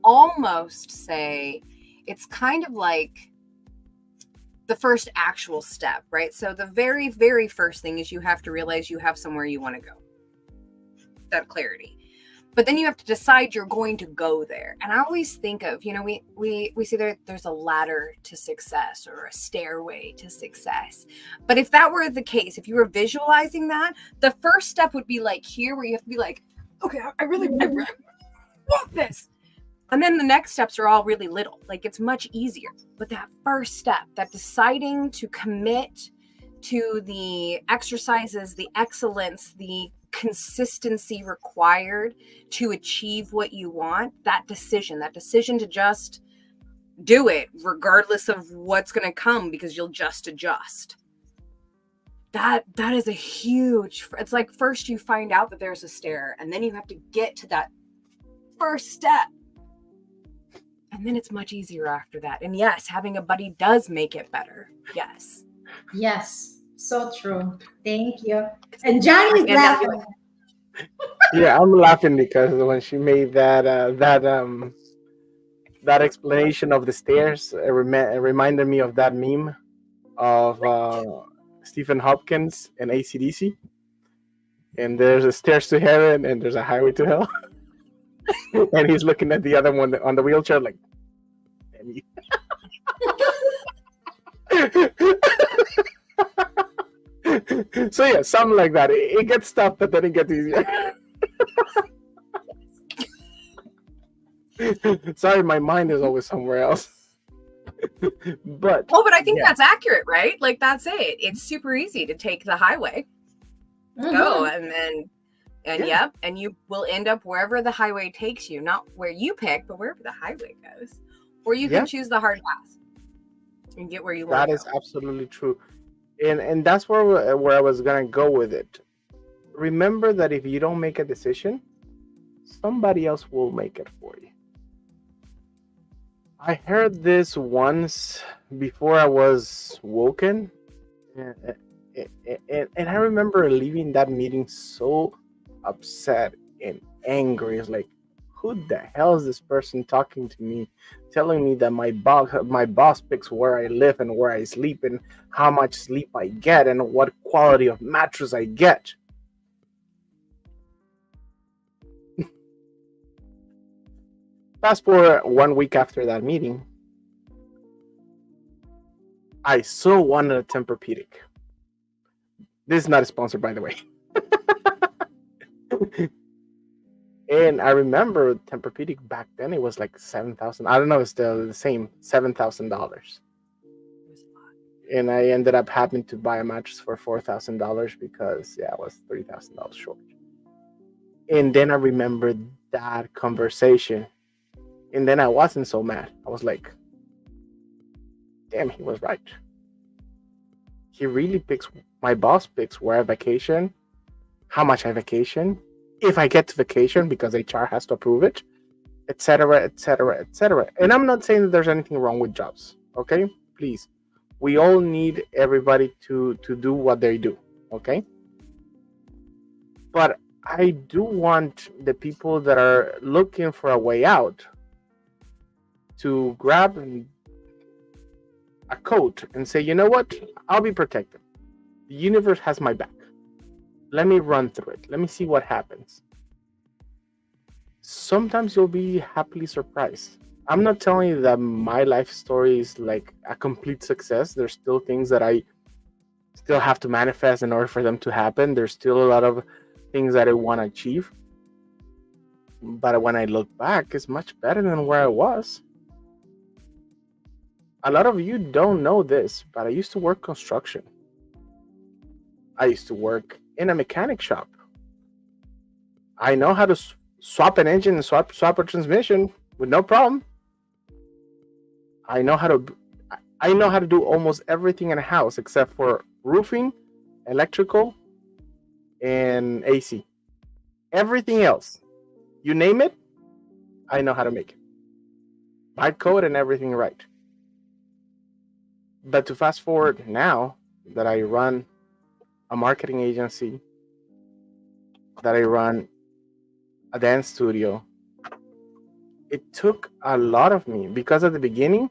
almost say it's kind of like the first actual step, right? So the very, very first thing is you have to realize you have somewhere you want to go. That clarity. But then you have to decide you're going to go there. And I always think of, we see there's a ladder to success or a stairway to success. But if that were the case, if you were visualizing that, the first step would be like here, where you have to be like, okay, I really want this. And then the next steps are all really little. Like, it's much easier. But that first step, that deciding to commit to the exercises, the excellence, the consistency required to achieve what you want, that decision to just do it regardless of what's going to come, because you'll just adjust. That is a huge, it's like first you find out that there's a stair, and then you have to get to that first step. And then it's much easier after that. And yes, having a buddy does make it better. Yes. Yes. So true. Thank you. And Johnny is laughing. Yeah, I'm laughing because when she made that explanation of the stairs, it reminded me of that meme of Stephen Hopkins and AC/DC. And there's a stairs to heaven and there's a highway to hell. And he's looking at the other one on the wheelchair like, and you... So yeah, something like that. It gets tough, but then it gets easier. Sorry, my mind is always somewhere else. But I think that's accurate, right? Like that's it. It's super easy to take the highway, go, and then and you will end up wherever the highway takes you, not where you pick, but wherever the highway goes. Or you can choose the hard path and get where you want. That is absolutely true. And that's where I was gonna go with it. Remember that if you don't make a decision, somebody else will make it for you. I heard this once before I was woken, and I remember leaving that meeting so upset and angry. It's like, who the hell is this person talking to me, telling me that my boss picks where I live and where I sleep and how much sleep I get and what quality of mattress I get? Fast forward 1 week after that meeting, I so wanted a Tempur-Pedic. This is not a sponsor, by the way. And I remember Tempur-Pedic back then, it was like $7,000. I don't know, it's still the same, $7,000. And I ended up having to buy a mattress for $4,000 because, I was $3,000 short. And then I remembered that conversation. And then I wasn't so mad. I was like, damn, he was right. He really picks, my boss picks where I vacation, how much I vacation, if I get to vacation because HR has to approve it, etc., etc., etc. And I'm not saying that there's anything wrong with jobs, okay? Please. We all need everybody to do what they do, okay? But I do want the people that are looking for a way out to grab a coat and say, you know what? I'll be protected. The universe has my back. Let me run through it. Let me see what happens. Sometimes you'll be happily surprised. I'm not telling you that my life story is like a complete success. There's still things that I still have to manifest in order for them to happen. There's still a lot of things that I want to achieve. But when I look back, it's much better than where I was. A lot of you don't know this, but I used to work construction. I used to work in a mechanic shop. I know how to swap an engine and swap a transmission with no problem. I know how to do almost everything in a house except for roofing, electrical, and AC. Everything else, you name it, I know how to make it. By code and everything right. But to fast forward now that I run a marketing agency, that I run a dance studio, it took a lot of me because at the beginning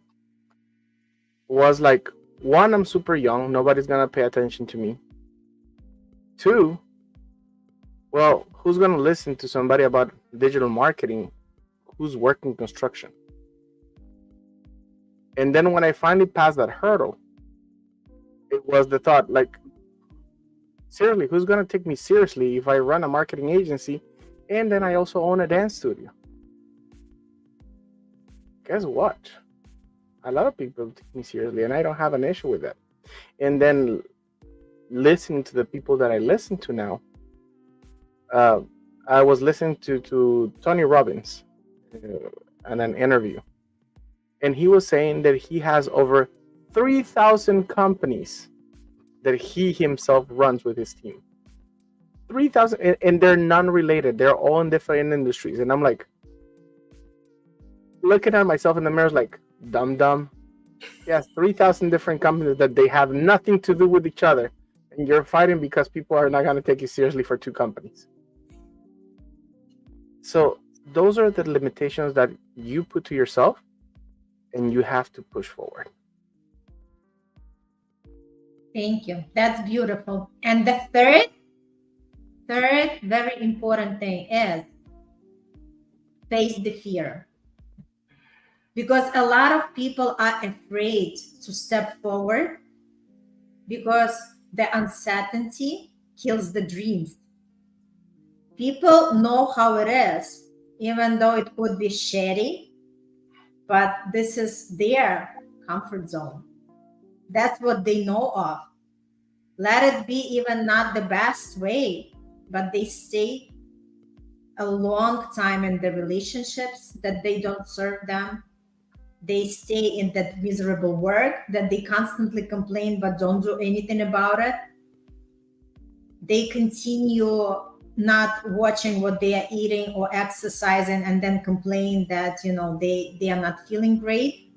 was like, one, I'm super young, nobody's gonna pay attention to me. Two, well, who's gonna listen to somebody about digital marketing who's working construction? And then when I finally passed that hurdle, it was the thought, like, seriously, who's going to take me seriously if I run a marketing agency and then I also own a dance studio? Guess what? A lot of people take me seriously, and I don't have an issue with that. And then listening to the people that I listen to now, I was listening to Tony Robbins in an interview. And he was saying that he has over 3,000 companies that he himself runs with his team. 3,000, and they're non-related. They're all in different industries. And I'm like, looking at myself in the mirror, like, dumb. Yes, 3,000 different companies that they have nothing to do with each other. And you're fighting because people are not going to take you seriously for two companies. So those are the limitations that you put to yourself, and you have to push forward. Thank you. That's beautiful. And the third very important thing is face the fear. Because a lot of people are afraid to step forward because the uncertainty kills the dreams. People know how it is, even though it could be shady, but this is their comfort zone. That's what they know of. Let it be even not the best way, but they stay a long time in the relationships that they don't serve them. They stay in that miserable work that they constantly complain but don't do anything about it. They continue not watching what they are eating or exercising and then complain that they are not feeling great.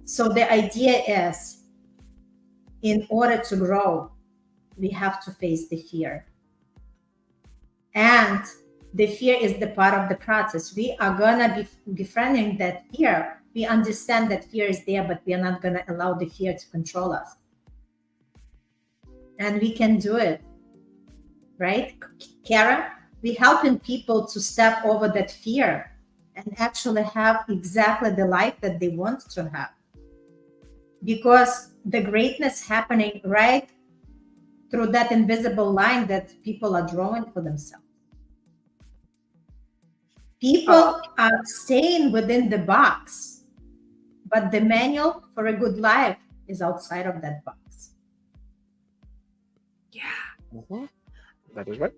So the idea is, in order to grow, we have to face the fear. And the fear is the part of the process. We are gonna be befriending that fear. We understand that fear is there, but we are not gonna allow the fear to control us. And we can do it, right, Kara? We're helping people to step over that fear and actually have exactly the life that they want to have. Because the greatness happening right through that invisible line that people are drawing for themselves. People are staying within the box, but the manual for a good life is outside of that box. Yeah. Mm-hmm. That is right.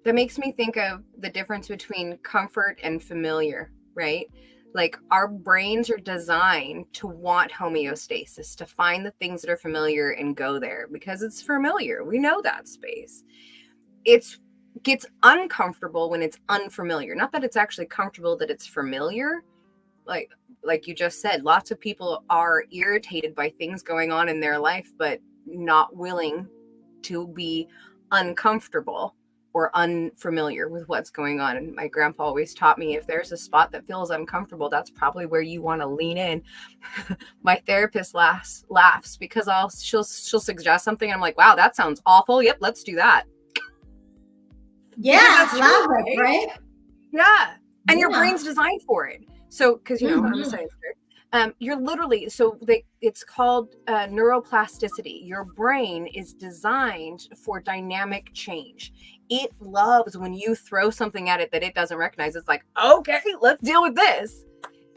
That makes me think of the difference between comfort and familiar, right? Like our brains are designed to want homeostasis, to find the things that are familiar and go there because it's familiar. We know that space. It gets uncomfortable when it's unfamiliar. Not that it's actually comfortable, that it's familiar. Like you just said, lots of people are irritated by things going on in their life, but not willing to be uncomfortable or unfamiliar with what's going on. And my grandpa always taught me, if there's a spot that feels uncomfortable, that's probably where you want to lean in. My therapist laughs because she'll suggest something. And I'm like, wow, that sounds awful. Yep, let's do that. Yeah, that's love true, it, right? Yeah. And your Yeah. brain's designed for it. So, because, I'm a science nerd. You're literally, it's called neuroplasticity. Your brain is designed for dynamic change. It loves when you throw something at it that it doesn't recognize. It's like, okay, let's deal with this.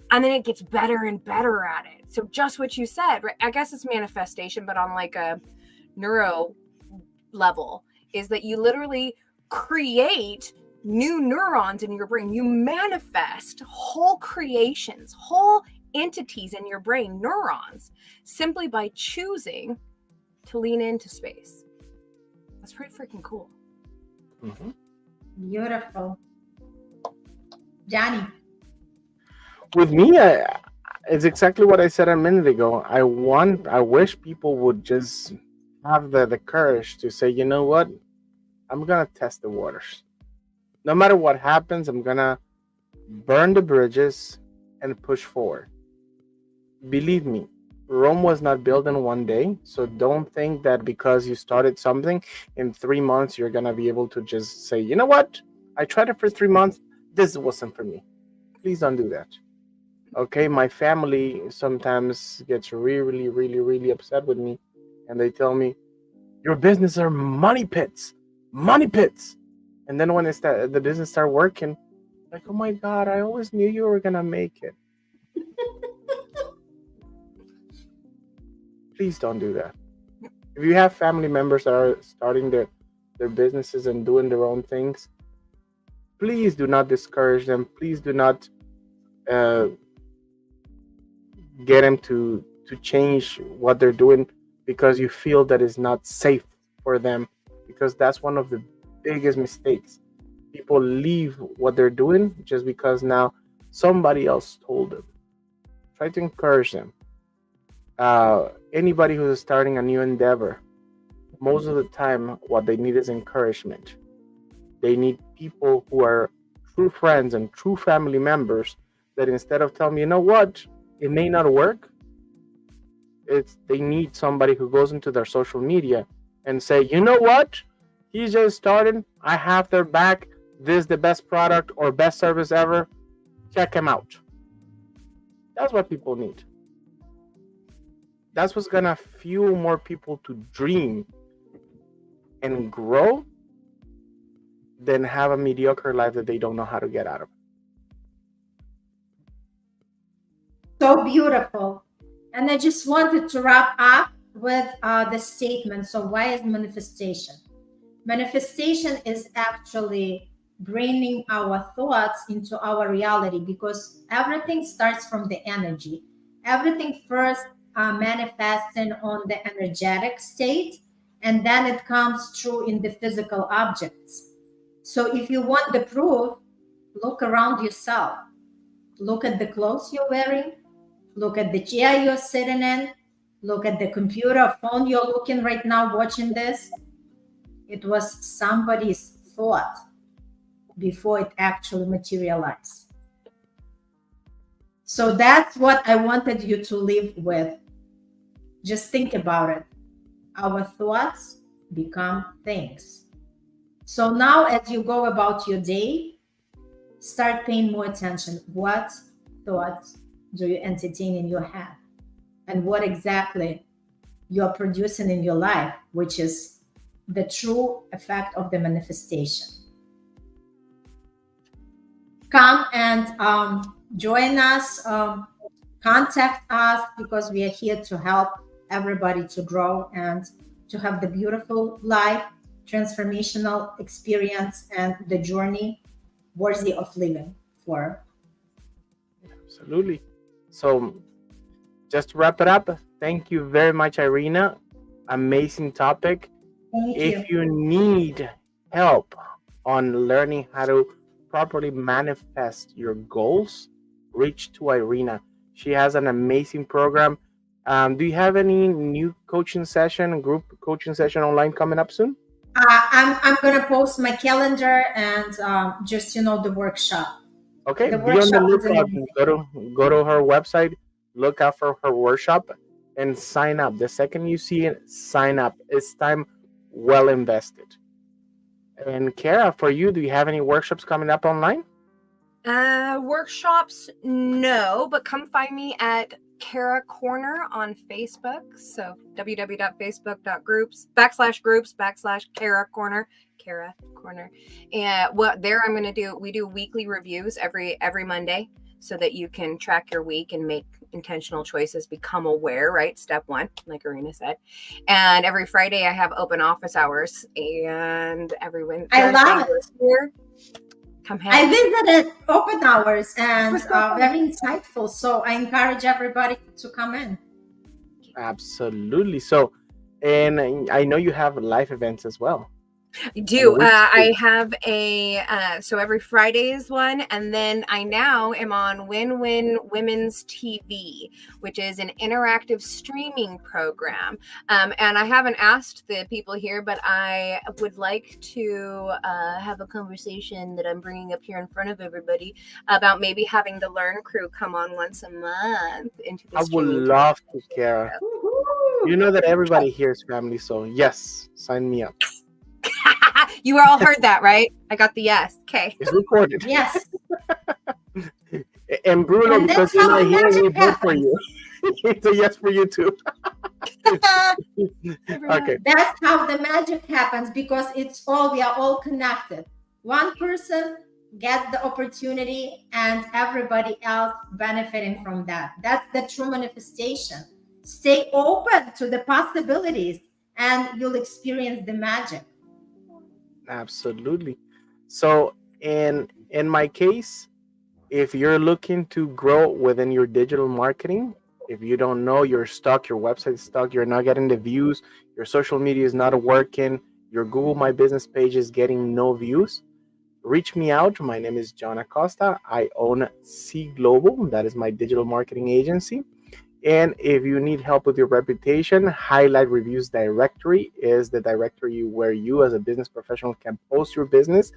And then it gets better and better at it. So just what you said, right? I guess it's manifestation, but on like a neuro level, is that you literally create new neurons in your brain. You manifest whole creations, whole entities in your brain, neurons, simply by choosing to lean into space. That's pretty freaking cool. Mm-hmm. Beautiful. Johnny. With me, it's exactly what I said a minute ago. I wish people would just have the courage to say, you know what, I'm gonna test the waters. No matter what happens, I'm gonna burn the bridges and push forward. Believe me, Rome was not built in one day. So don't think that because you started something in 3 months, you're gonna be able to just say, you know what, I tried it for 3 months. This wasn't for me. Please don't do that. Okay, my family sometimes gets really, really, really upset with me, and they tell me, your business are money pits. And then when the business start working, like, oh my God, I always knew you were gonna make it. Please don't do that. If you have family members that are starting their businesses and doing their own things, please do not discourage them. Please do not get them to change what they're doing because you feel that it's not safe for them, because that's one of the biggest mistakes. People leave what they're doing just because now somebody else told them. Try to encourage them. Anybody who's starting a new endeavor, most of the time what they need is encouragement. They need people who are true friends and true family members that instead of telling me, you know what, it may not work, they need somebody who goes into their social media and say, you know what, he's just started, I have their back, this is the best product or best service ever, check him out. That's what people need. That's what's gonna fuel more people to dream and grow than have a mediocre life that they don't know how to get out of. So beautiful. And I just wanted to wrap up with the statement. So why is manifestation? Manifestation is actually bringing our thoughts into our reality, because everything starts from the energy. Everything first manifesting on the energetic state, and then it comes true in the physical objects. So if you want the proof, look around yourself. Look at the clothes you're wearing. Look at the chair you're sitting in. Look at the computer, phone you're looking right now, watching this. It was somebody's thought before it actually materialized. So that's what I wanted you to live with. Just think about it. Our thoughts become things. So now as you go about your day, start paying more attention. What thoughts do you entertain in your head? And what exactly you're producing in your life, which is the true effect of the manifestation. Come and join us, contact us, because we are here to help everybody to grow and to have the beautiful life, transformational experience, and the journey worthy of living for. Absolutely. So just to wrap it up, thank you very much, Irina. Amazing topic. Thank you. If you need help on learning how to properly manifest your goals, reach to Irina. She has an amazing program. Do you have any new coaching session, group coaching session online coming up soon? I'm gonna post my calendar and just the workshop. Okay, The be on the workshop is lookout. Go to her website, look out for her workshop, and sign up. The second you see it, sign up. It's time well invested. And Kara, for you, do you have any workshops coming up online? Workshops, no, but come find me at Kara Corner on Facebook. So www.facebook.groups/Kara Corner. Kara Corner. And what there I'm going to do, we do weekly reviews every Monday, so that you can track your week and make intentional choices, become aware, right? Step 1, like Irina said. And every Friday I have open office hours, and every Wednesday. I love it. Here, come I hang. visited open hours and very insightful. So I encourage everybody to come in. Absolutely. So, and I know you have live events as well. I do. I have so every Friday is one, and then I now am on Win-Win Women's TV, which is an interactive streaming program. And I haven't asked the people here, but I would like to have a conversation that I'm bringing up here in front of everybody about maybe having the Learn crew come on once a month into the I would streaming. love to, Kara. You know that everybody here is family, so yes, sign me up. You all heard that, right? I got the yes. Okay. It's recorded. Yes. And Bruno, And because that's you're how not the here, magic we vote for happens. you. It's a yes for you too. Okay. That's how the magic happens, because we are all connected. One person gets the opportunity and everybody else benefiting from that. That's the true manifestation. Stay open to the possibilities and you'll experience the magic. Absolutely. So in my case, if you're looking to grow within your digital marketing, if you don't know, you're stuck, your website's stuck, you're not getting the views, your social media is not working, your Google My Business page is getting no views, reach me out. My name is John Acosta. I own C Global. That is my digital marketing agency. And if you need help with your reputation, Highlight Reviews Directory is the directory where you as a business professional can post your business,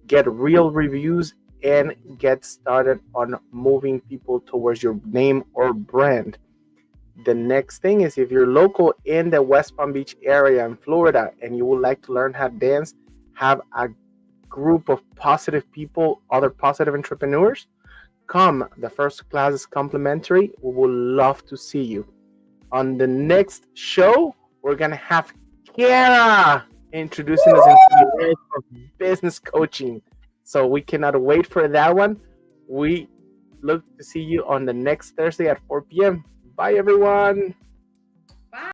get real reviews, and get started on moving people towards your name or brand. The next thing is, if you're local in the West Palm Beach area in Florida and you would like to learn how to dance, have a group of positive people, other positive entrepreneurs, come. The first class is complimentary. We would love to see you. On the next show, we're going to have Kiara introducing us into the world of business coaching. So we cannot wait for that one. We look to see you on the next Thursday at 4 p.m. Bye, everyone.